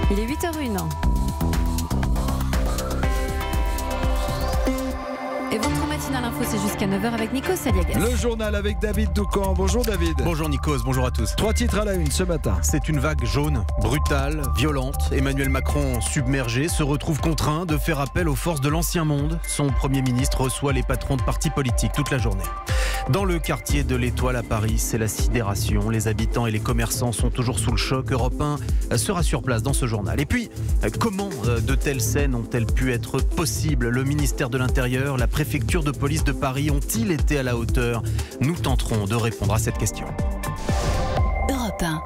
Il est 8h01. Et votre matinale info, c'est jusqu'à 9h avec Nikos Aliagas. Le journal avec David Doucan. Bonjour David. Bonjour Nikos, bonjour à tous. 3 titres à la une ce matin. C'est une vague jaune, brutale, violente. Emmanuel Macron, submergé, se retrouve contraint de faire appel aux forces de l'ancien monde. Son Premier ministre reçoit les patrons de partis politiques toute la journée. Dans le quartier de l'Étoile à Paris, c'est la sidération. Les habitants et les commerçants sont toujours sous le choc. Europe 1 sera sur place dans ce journal. Et puis, comment de telles scènes ont-elles pu être possibles ? Le ministère de l'Intérieur, la préfecture de police de Paris ont-ils été à la hauteur ? Nous tenterons de répondre à cette question. Europe 1.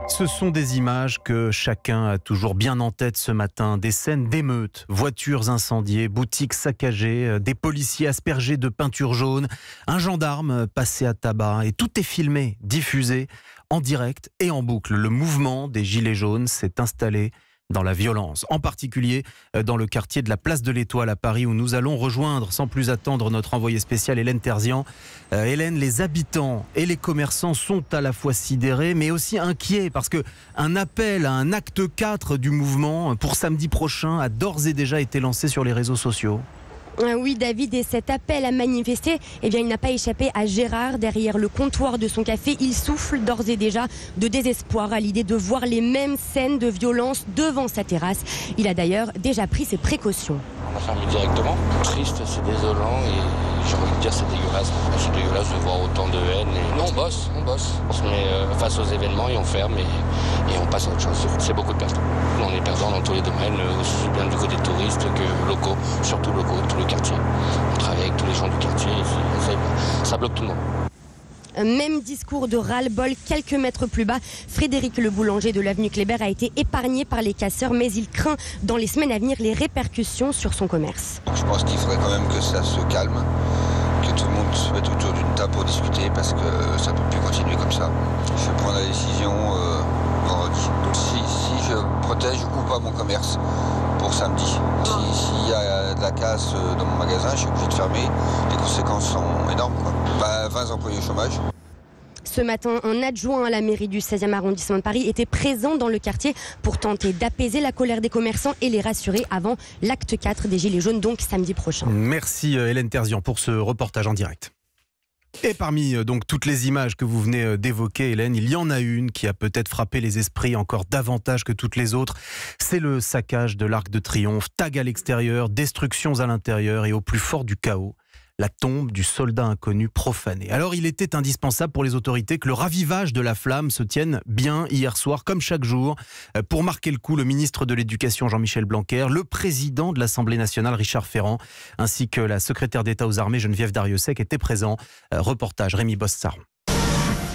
Ce sont des images que chacun a toujours bien en tête ce matin. Des scènes d'émeutes, voitures incendiées, boutiques saccagées, des policiers aspergés de peinture jaune, un gendarme passé à tabac. Et tout est filmé, diffusé en direct et en boucle. Le mouvement des Gilets jaunes s'est installé dans la violence, en particulier dans le quartier de la Place de l'Étoile à Paris où nous allons rejoindre sans plus attendre notre envoyée spéciale Hélène Terzian. Hélène, les habitants et les commerçants sont à la fois sidérés mais aussi inquiets parce qu'un appel à un acte 4 du mouvement pour samedi prochain a d'ores et déjà été lancé sur les réseaux sociaux. Oui David, et cet appel à manifester, il n'a pas échappé à Gérard. Derrière le comptoir de son café, il souffle d'ores et déjà de désespoir à l'idée de voir les mêmes scènes de violence devant sa terrasse. Il a d'ailleurs déjà pris ses précautions. On a fermé directement. Triste, c'est désolant et j'ai envie de dire c'est dégueulasse. C'est dégueulasse de voir autant de haine. Et... Non, on bosse. On se met face aux événements et on ferme et on passe à autre chose. C'est beaucoup de pertes. On est perdants dans tous les domaines, aussi bien du côté touristes que locaux, surtout locaux, tout le quartier. On travaille avec tous les gens du quartier et ça bloque tout le monde. Même discours de ras-le-bol quelques mètres plus bas. Frédéric le boulanger de l'avenue Kléber a été épargné par les casseurs, mais il craint dans les semaines à venir les répercussions sur son commerce. Je pense qu'il faudrait quand même que ça se calme, que tout le monde se mette autour d'une table pour discuter parce que ça ne peut plus continuer comme ça. Je vais prendre la décision vendredi. Si je protège ou pas mon commerce pour samedi. S'il y a de la casse dans mon magasin, je suis obligé de fermer. Les conséquences sont énormes. 20 employés au chômage. Ce matin, un adjoint à la mairie du 16e arrondissement de Paris était présent dans le quartier pour tenter d'apaiser la colère des commerçants et les rassurer avant l'acte 4 des Gilets jaunes, donc samedi prochain. Merci Hélène Terzian pour ce reportage en direct. Et parmi donc toutes les images que vous venez d'évoquer, Hélène, il y en a une qui a peut-être frappé les esprits encore davantage que toutes les autres. C'est le saccage de l'Arc de Triomphe, tag à l'extérieur, destructions à l'intérieur et au plus fort du chaos, la tombe du soldat inconnu profané. Alors il était indispensable pour les autorités que le ravivage de la flamme se tienne bien hier soir, comme chaque jour. Pour marquer le coup, le ministre de l'Éducation Jean-Michel Blanquer, le président de l'Assemblée nationale Richard Ferrand, ainsi que la secrétaire d'État aux armées Geneviève Darrieussecq étaient présents. Reportage Rémi Bossard.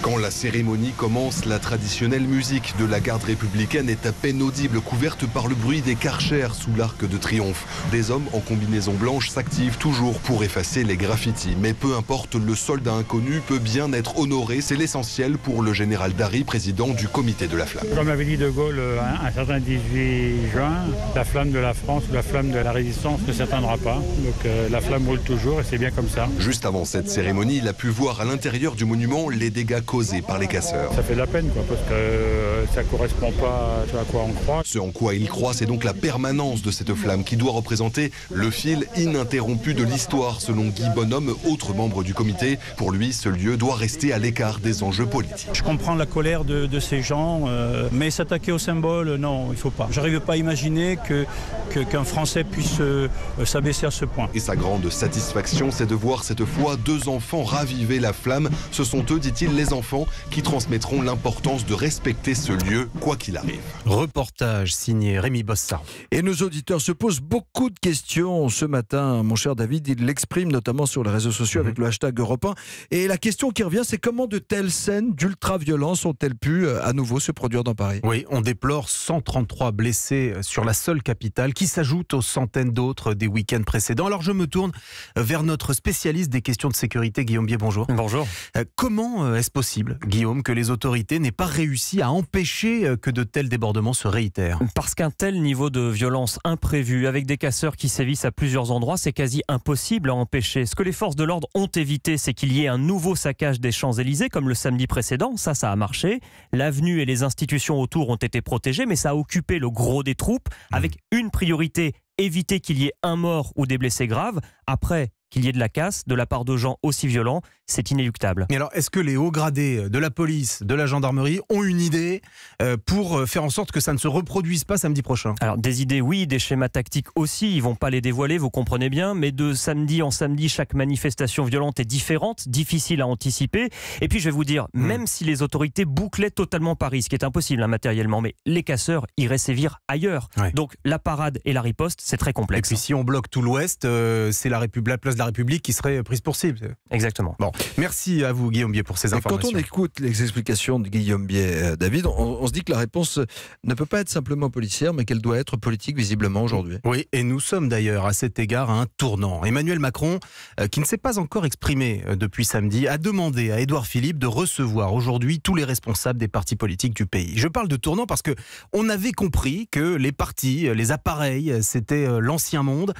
Quand la cérémonie commence, la traditionnelle musique de la garde républicaine est à peine audible, couverte par le bruit des karchers sous l'Arc de Triomphe. Des hommes en combinaison blanche s'activent toujours pour effacer les graffitis. Mais peu importe, le soldat inconnu peut bien être honoré. C'est l'essentiel pour le général Darry, président du comité de la flamme. Comme avait dit De Gaulle un certain 18 juin, la flamme de la France ou la flamme de la résistance ne s'éteindra pas. Donc la flamme brûle toujours et c'est bien comme ça. Juste avant cette cérémonie, il a pu voir à l'intérieur du monument les dégâts causés par les casseurs. Ça fait de la peine parce que ça ne correspond pas à ce à quoi on croit. Ce en quoi il croit, c'est donc la permanence de cette flamme qui doit représenter le fil ininterrompu de l'histoire, selon Guy Bonhomme, autre membre du comité. Pour lui, ce lieu doit rester à l'écart des enjeux politiques. Je comprends la colère de ces gens, mais s'attaquer au symbole, non, il ne faut pas. Je n'arrive pas à imaginer qu'un Français puisse s'abaisser à ce point. Et sa grande satisfaction, c'est de voir cette fois 2 enfants raviver la flamme. Ce sont eux, dit-il, les enfants qui transmettront l'importance de respecter ce lieu, quoi qu'il arrive. Reportage signé Rémi Bossard. Et nos auditeurs se posent beaucoup de questions ce matin, mon cher David. Il l'exprime notamment sur les réseaux sociaux avec le hashtag Europe 1. Et la question qui revient, c'est comment de telles scènes d'ultra-violence ont-elles pu à nouveau se produire dans Paris ? Oui, on déplore 133 blessés sur la seule capitale, qui s'ajoutent aux centaines d'autres des week-ends précédents. Alors je me tourne vers notre spécialiste des questions de sécurité, Guillaume Bier, bonjour. Bonjour. Comment est-ce possible possible, Guillaume, que les autorités n'aient pas réussi à empêcher que de tels débordements se réitèrent? Parce qu'un tel niveau de violence imprévu, avec des casseurs qui sévissent à plusieurs endroits, c'est quasi impossible à empêcher. Ce que les forces de l'ordre ont évité, c'est qu'il y ait un nouveau saccage des Champs-Élysées, comme le samedi précédent. Ça a marché. L'avenue et les institutions autour ont été protégées, mais ça a occupé le gros des troupes, avec une priorité: éviter qu'il y ait un mort ou des blessés graves. Après, qu'il y ait de la casse de la part de gens aussi violents, c'est inéluctable. Mais alors, est-ce que les hauts gradés de la police, de la gendarmerie ont une idée pour faire en sorte que ça ne se reproduise pas samedi prochain? Alors, des idées, oui, des schémas tactiques aussi. Ils ne vont pas les dévoiler, vous comprenez bien. Mais de samedi en samedi, chaque manifestation violente est différente, difficile à anticiper. Et puis, je vais vous dire, même si les autorités bouclaient totalement Paris, ce qui est impossible matériellement, mais les casseurs iraient sévir ailleurs. Ouais. Donc, la parade et la riposte, c'est très complexe. Et puis, si on bloque tout l'Ouest, c'est la place de la République qui serait prise pour cible. Exactement. Bon, merci à vous, Guillaume Bier, pour ces informations. Quand on écoute les explications de Guillaume Bier, David, on se dit que la réponse ne peut pas être simplement policière, mais qu'elle doit être politique visiblement aujourd'hui. Oui, et nous sommes d'ailleurs à cet égard à un tournant. Emmanuel Macron, qui ne s'est pas encore exprimé depuis samedi, a demandé à Édouard Philippe de recevoir aujourd'hui tous les responsables des partis politiques du pays. Je parle de tournant parce que on avait compris que les partis, les appareils, c'était l'ancien monde,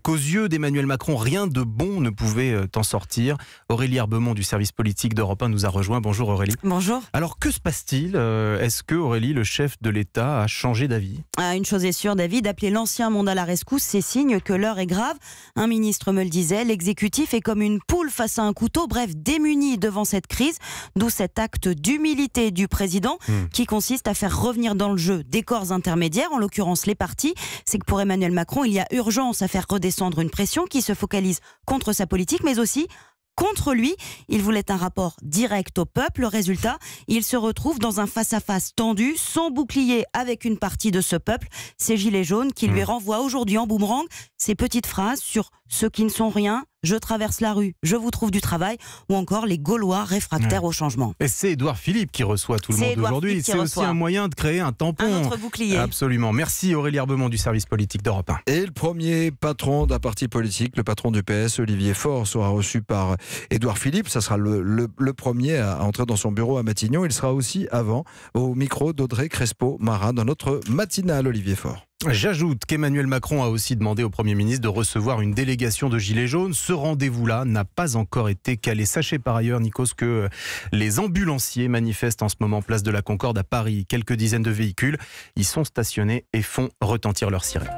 qu'aux yeux d'Emmanuel Macron, rien de bon ne pouvait en sortir. Aurélie Herbemont du service politique d'Europe 1 nous a rejoint. Bonjour Aurélie. Bonjour. Alors que se passe-t-il? Est-ce que Aurélie, le chef de l'État, a changé d'avis? Une chose est sûre, David, appeler l'ancien monde à la rescousse, c'est signe que l'heure est grave. Un ministre me le disait, l'exécutif est comme une poule face à un couteau, bref, démuni devant cette crise, d'où cet acte d'humilité du président qui consiste à faire revenir dans le jeu des corps intermédiaires, en l'occurrence les partis. C'est que pour Emmanuel Macron, il y a urgence à faire redescendre une pression qui se focalise contre sa politique, mais aussi contre lui. Il voulait un rapport direct au peuple. Le résultat, il se retrouve dans un face-à-face tendu, sans bouclier avec une partie de ce peuple, ces gilets jaunes qui lui renvoient aujourd'hui en boomerang ces petites phrases sur ceux qui ne sont rien, je traverse la rue, je vous trouve du travail, ou encore les Gaulois réfractaires au changement. Et c'est Édouard Philippe qui reçoit tout le monde aujourd'hui. C'est aussi un moyen de créer un tampon. Un autre bouclier. Absolument. Merci Aurélie Herbemont du service politique d'Europe 1. Et le premier patron d'un parti politique, le patron du PS, Olivier Faure, sera reçu par Édouard Philippe. Ça sera le premier à entrer dans son bureau à Matignon. Il sera aussi avant au micro d'Audrey Crespo-Marin dans notre matinale, Olivier Faure. J'ajoute qu'Emmanuel Macron a aussi demandé au Premier ministre de recevoir une délégation de Gilets jaunes. Ce rendez-vous-là n'a pas encore été calé. Sachez par ailleurs, Nikos, que les ambulanciers manifestent en ce moment place de la Concorde à Paris. Quelques dizaines de véhicules y sont stationnés et font retentir leurs sirènes.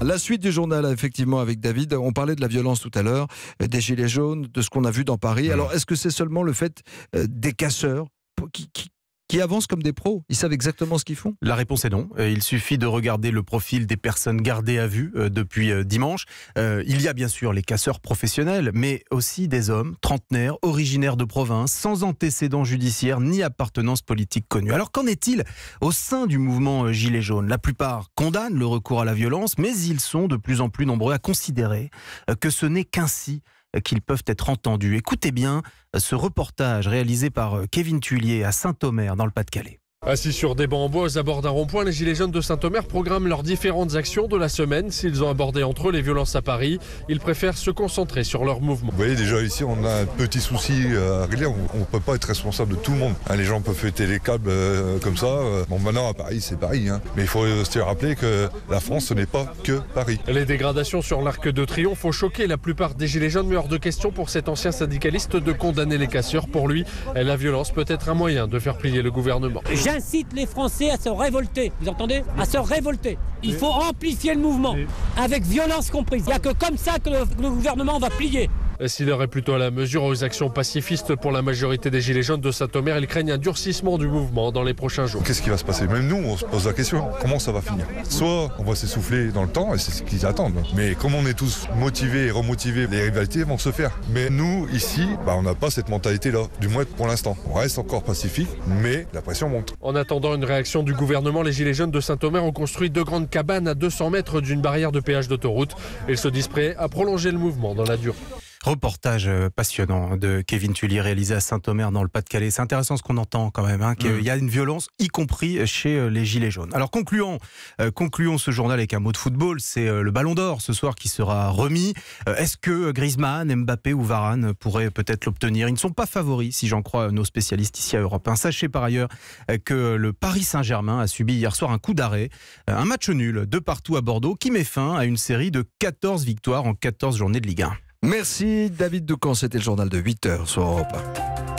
La suite du journal, effectivement, avec David. On parlait de la violence tout à l'heure, des Gilets jaunes, de ce qu'on a vu dans Paris. Alors, est-ce que c'est seulement le fait des casseurs qui avancent comme des pros? Ils savent exactement ce qu'ils font? La réponse est non. Il suffit de regarder le profil des personnes gardées à vue depuis dimanche. Il y a bien sûr les casseurs professionnels, mais aussi des hommes trentenaires, originaires de province, sans antécédents judiciaires ni appartenance politique connue. Alors qu'en est-il au sein du mouvement Gilets jaunes? La plupart condamnent le recours à la violence, mais ils sont de plus en plus nombreux à considérer que ce n'est qu'ainsi qu'ils peuvent être entendus. Écoutez bien ce reportage réalisé par Kevin Tullier à Saint-Omer dans le Pas-de-Calais. Assis sur des bancs en bois aux abords d'un rond-point, les Gilets jaunes de Saint-Omer programment leurs différentes actions de la semaine. S'ils ont abordé entre eux les violences à Paris, ils préfèrent se concentrer sur leur mouvement. Vous voyez, déjà ici, on a un petit souci à régler. On ne peut pas être responsable de tout le monde. Les gens peuvent fêter les câbles comme ça. Bon, maintenant, à Paris, c'est Paris. Mais il faut se rappeler que la France, ce n'est pas que Paris. Les dégradations sur l'Arc de Triomphe ont choqué la plupart des Gilets jaunes, mais hors de question pour cet ancien syndicaliste de condamner les casseurs. Pour lui, la violence peut être un moyen de faire plier le gouvernement. J'incite les Français à se révolter, vous entendez? À se révolter. Il faut amplifier le mouvement, avec violence comprise. Il n'y a que comme ça que le gouvernement va plier. S'il aurait plutôt à la mesure aux actions pacifistes pour la majorité des Gilets jaunes de Saint-Omer, ils craignent un durcissement du mouvement dans les prochains jours. Qu'est-ce qui va se passer? Même nous, on se pose la question. Comment ça va finir? Soit on va s'essouffler dans le temps, et c'est ce qu'ils attendent. Mais comme on est tous motivés et remotivés, les rivalités vont se faire. Mais nous, ici, on n'a pas cette mentalité-là. Du moins pour l'instant. On reste encore pacifique, mais la pression monte. En attendant une réaction du gouvernement, les Gilets jaunes de Saint-Omer ont construit 2 grandes cabanes à 200 mètres d'une barrière de péage d'autoroute. Ils se disent prêts à prolonger le mouvement dans la durée. Reportage passionnant de Kevin Tully réalisé à Saint-Omer dans le Pas-de-Calais. C'est intéressant ce qu'on entend quand même, qu'il y a une violence, y compris chez les Gilets jaunes. Alors concluons ce journal avec un mot de football, c'est le Ballon d'Or ce soir qui sera remis. Est-ce que Griezmann, Mbappé ou Varane pourraient peut-être l'obtenir? Ils ne sont pas favoris si j'en crois nos spécialistes ici à Europe 1. Sachez par ailleurs que le Paris Saint-Germain a subi hier soir un coup d'arrêt, un match nul de partout à Bordeaux qui met fin à une série de 14 victoires en 14 journées de Ligue 1. Merci David Doucan, c'était le journal de 8h sur Europe 1.